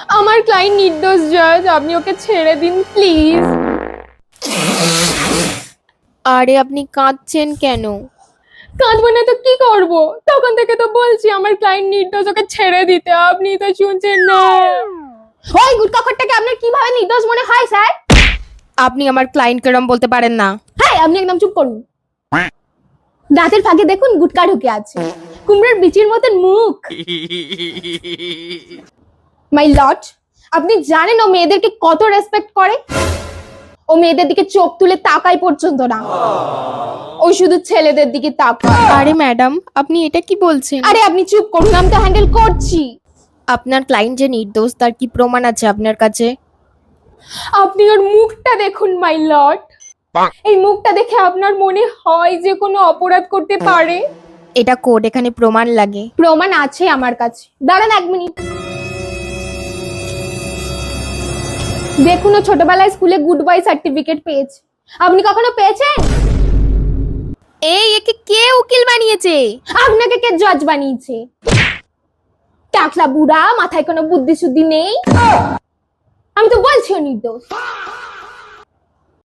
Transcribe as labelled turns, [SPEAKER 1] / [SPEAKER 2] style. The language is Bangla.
[SPEAKER 1] আমার ক্লায়েন্ট নির্দোষ জাজ, আপনি ওকে ছেড়ে দিন প্লিজ।
[SPEAKER 2] আরে আপনি কাঁদছেন কেন?
[SPEAKER 1] কাঁদবো না তো কি করব? তখন থেকে তো বলছি আমার ক্লায়েন্ট নির্দোষ, ওকে ছেড়ে দিতে, আপনি তো শুনছেন না। ওই গুটকা খোরটাকে আপনার কিভাবে নির্দোষ মনে হয় স্যার?
[SPEAKER 2] আপনি আমার ক্লায়েন্টকে এরম বলতে পারেন না।
[SPEAKER 1] হ্যাঁ, আপনি একদম চুপ করুন। দাঁতের ফাঁকে দেখুন গুটকা ঢুকে আছে, কুমড়োর বিচির মতন মুখ। মাই লর্ড, আপনি জানেন ও মেয়েদেরকে কত রেসপেক্ট করে? ও মেয়েদের দিকে চোখ তুলে তাকায় পর্যন্ত না, ও শুধু ছেলেদের দিকে তাকায়।
[SPEAKER 2] আরে ম্যাডাম, আপনি এটা কি বলছেন?
[SPEAKER 1] আরে আপনি চুপ করুন, আমি তো হ্যান্ডেল করছি।
[SPEAKER 2] আপনার ক্লায়েন্ট যে নির্দোষ তার কি প্রমাণ আছে আপনার কাছে?
[SPEAKER 1] আপনি ওর মুখটা দেখুন মাই লর্ড, এই মুখটা দেখে আপনার মনে হয় যে কোনো অপরাধ করতে পারে?
[SPEAKER 2] এটা কোর্ট, এখানে প্রমাণ লাগে।
[SPEAKER 1] প্রমাণ আছে আমার কাছে, দাঁড়ান 1 মিনিট। দেখুন, ও ছোটবেলায় স্কুলে গুড বয় সার্টিফিকেট পেয়েছে, আপনি কখনো পেয়েছেন?
[SPEAKER 2] এই একে কে উকিল বানিয়েছে?
[SPEAKER 1] আপনাকে কে জজ বানিয়েছে? টাকলা বুড়া, মাথায় কোনো বুদ্ধি শুদ্ধি নেই। আমি তো বলছি ও নির্দোষ।